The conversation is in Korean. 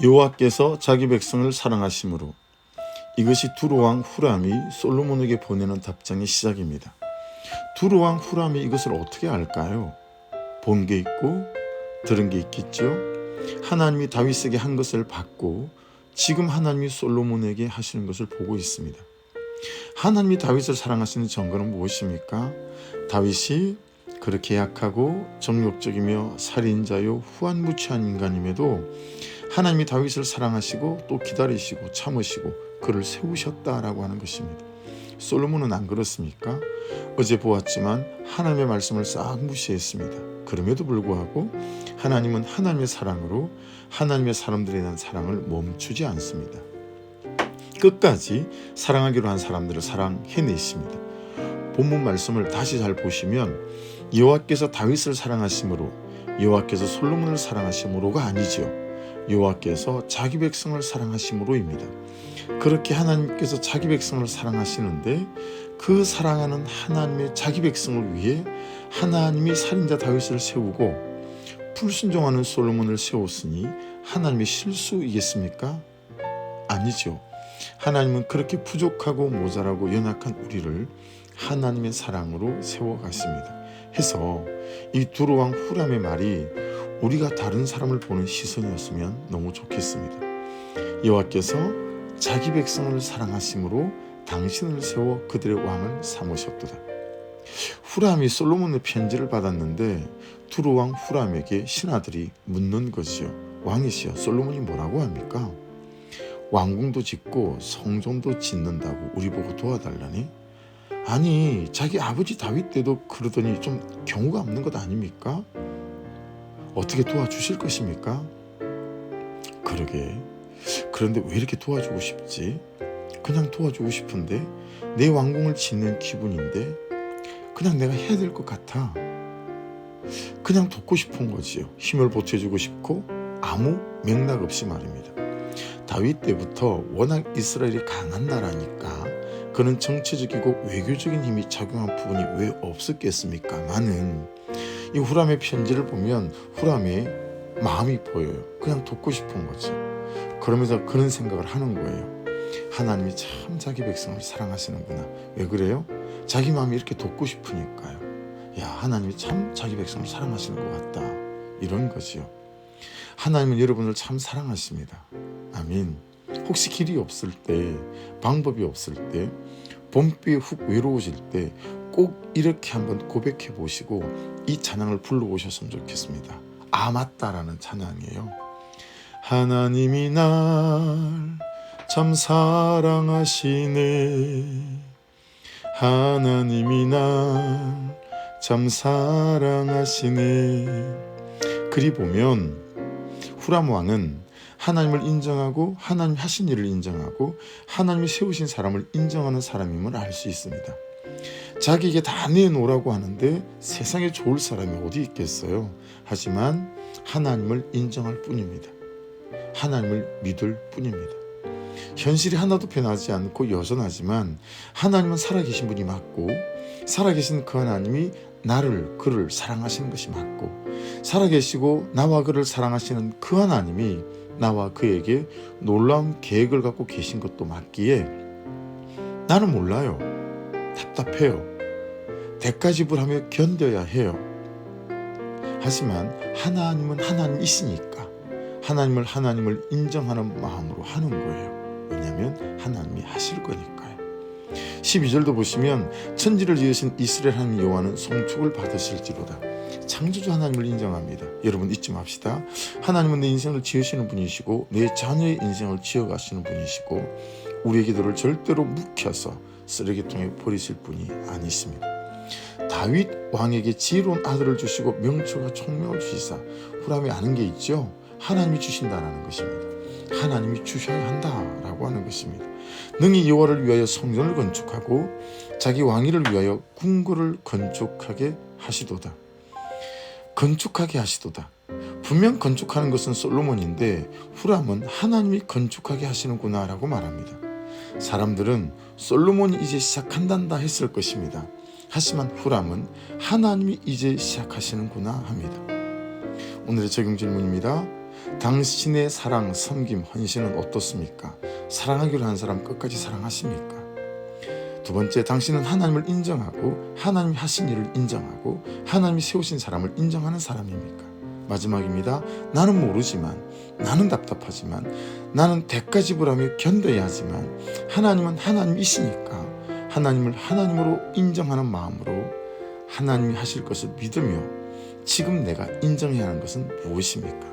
여호와께서 자기 백성을 사랑하심으로. 이것이 두로왕 후람이 솔로몬에게 보내는 답장의 시작입니다. 두로왕 후람이 이것을 어떻게 알까요? 본 게 있고 들은 게 있겠죠. 하나님이 다윗에게 한 것을 받고 지금 하나님이 솔로몬에게 하시는 것을 보고 있습니다. 하나님이 다윗을 사랑하시는 증거는 무엇입니까? 다윗이 그렇게 약하고 정욕적이며 살인자요 후한무치한 인간임에도 하나님이 다윗을 사랑하시고 또 기다리시고 참으시고 그를 세우셨다라고 하는 것입니다. 솔로몬은 안 그렇습니까? 어제 보았지만 하나님의 말씀을 싹 무시했습니다. 그럼에도 불구하고 하나님은 하나님의 사랑으로 하나님의 사람들에 대한 사랑을 멈추지 않습니다. 끝까지 사랑하기로 한 사람들을 사랑해내십니다. 본문 말씀을 다시 잘 보시면 여호와께서 다윗을 사랑하심으로, 여호와께서 솔로몬을 사랑하심으로가 아니죠. 여호와께서 자기 백성을 사랑하심으로입니다. 그렇게 하나님께서 자기 백성을 사랑하시는데 그 사랑하는 하나님의 자기 백성을 위해 하나님이 살인자 다윗을 세우고 불순종하는 솔로몬을 세웠으니 하나님의 실수이겠습니까? 아니죠. 하나님은 그렇게 부족하고 모자라고 연약한 우리를 하나님의 사랑으로 세워가십니다. 해서 이 두로왕 후람의 말이 우리가 다른 사람을 보는 시선이었으면 너무 좋겠습니다. 여호와께서 자기 백성을 사랑하심으로 당신을 세워 그들의 왕을 삼으셨도다. 후람이 솔로몬의 편지를 받았는데 두로왕 후람에게 신하들이 묻는 것이요, 왕이시여 솔로몬이 뭐라고 합니까? 왕궁도 짓고 성전도 짓는다고 우리 보고 도와달라니? 아니, 자기 아버지 다윗 때도 그러더니 좀 경우가 없는 것 아닙니까? 어떻게 도와주실 것입니까? 그러게, 그런데 왜 이렇게 도와주고 싶지? 그냥 도와주고 싶은데, 내 왕궁을 짓는 기분인데 그냥 내가 해야 될 것 같아. 그냥 돕고 싶은 거지요. 힘을 보태주고 싶고 아무 맥락 없이 말입니다. 다윗 때부터 워낙 이스라엘이 강한 나라니까 그는 정치적이고 외교적인 힘이 작용한 부분이 왜 없었겠습니까마는 이 후람의 편지를 보면 후람의 마음이 보여요. 그냥 돕고 싶은 거죠. 그러면서 그런 생각을 하는 거예요. 하나님이 참 자기 백성을 사랑하시는구나. 왜 그래요? 자기 마음이 이렇게 돕고 싶으니까요. 야, 하나님이 참 자기 백성을 사랑하시는 것 같다. 이런 거지요. 하나님은 여러분을 참 사랑하십니다. 아멘. 혹시 길이 없을 때, 방법이 없을 때, 봄비에 훅 외로우실 때 꼭 이렇게 한번 고백해 보시고 이 찬양을 불러보셨으면 좋겠습니다. 아, 맞다라는 찬양이에요. 하나님이 날 참 사랑하시네. 하나님이 날 참 사랑하시네. 그리 보면 후람 왕은 하나님을 인정하고 하나님 하신 일을 인정하고 하나님이 세우신 사람을 인정하는 사람임을 알 수 있습니다. 자기에게 다 내놓으라고 하는데 세상에 좋을 사람이 어디 있겠어요. 하지만 하나님을 인정할 뿐입니다. 하나님을 믿을 뿐입니다. 현실이 하나도 변하지 않고 여전하지만 하나님은 살아계신 분이 맞고 살아계신 그 하나님이 그를 사랑하시는 것이 맞고 살아계시고 나와 그를 사랑하시는 그 하나님이 나와 그에게 놀라운 계획을 갖고 계신 것도 맞기에 나는 몰라요. 답답해요. 대가 지불하며 견뎌야 해요. 하지만 하나님은 하나님이시니까 하나님을 인정하는 마음으로 하는 거예요. 왜냐하면 하나님이 하실 거니까요. 12절도 보시면 천지를 지으신 이스라엘 하나님 여호와는 송축을 받으실지로다. 창조주 하나님을 인정합니다. 여러분 잊지 맙시다. 하나님은 내 인생을 지으시는 분이시고 내 자녀의 인생을 지어가시는 분이시고 우리의 기도를 절대로 묵혀서 쓰레기통에 버리실 분이 아니십니다. 다윗 왕에게 지혜로운 아들을 주시고 명철과 총명을 주시사 후람이 아는 게 있죠. 하나님이 주신다라는 것입니다. 하나님이 주셔야 한다라고 하는 것입니다. 능히 여호와를 위하여 성전을 건축하고 자기 왕위를 위하여 궁궐을 건축하게 하시도다. 건축하게 하시도다. 분명 건축하는 것은 솔로몬인데 후람은 하나님이 건축하게 하시는구나 라고 말합니다. 사람들은 솔로몬이 이제 시작한단다 했을 것입니다. 하지만 후람은 하나님이 이제 시작하시는구나 합니다. 오늘의 적용 질문입니다. 당신의 사랑, 섬김, 헌신은 어떻습니까? 사랑하기로 한 사람 끝까지 사랑하십니까? 두 번째, 당신은 하나님을 인정하고 하나님이 하신 일을 인정하고 하나님이 세우신 사람을 인정하는 사람입니까? 마지막입니다. 나는 모르지만, 나는 답답하지만, 나는 대가 지불하며 견뎌야 하지만 하나님은 하나님이시니까 하나님을 하나님으로 인정하는 마음으로 하나님이 하실 것을 믿으며 지금 내가 인정해야 하는 것은 무엇입니까?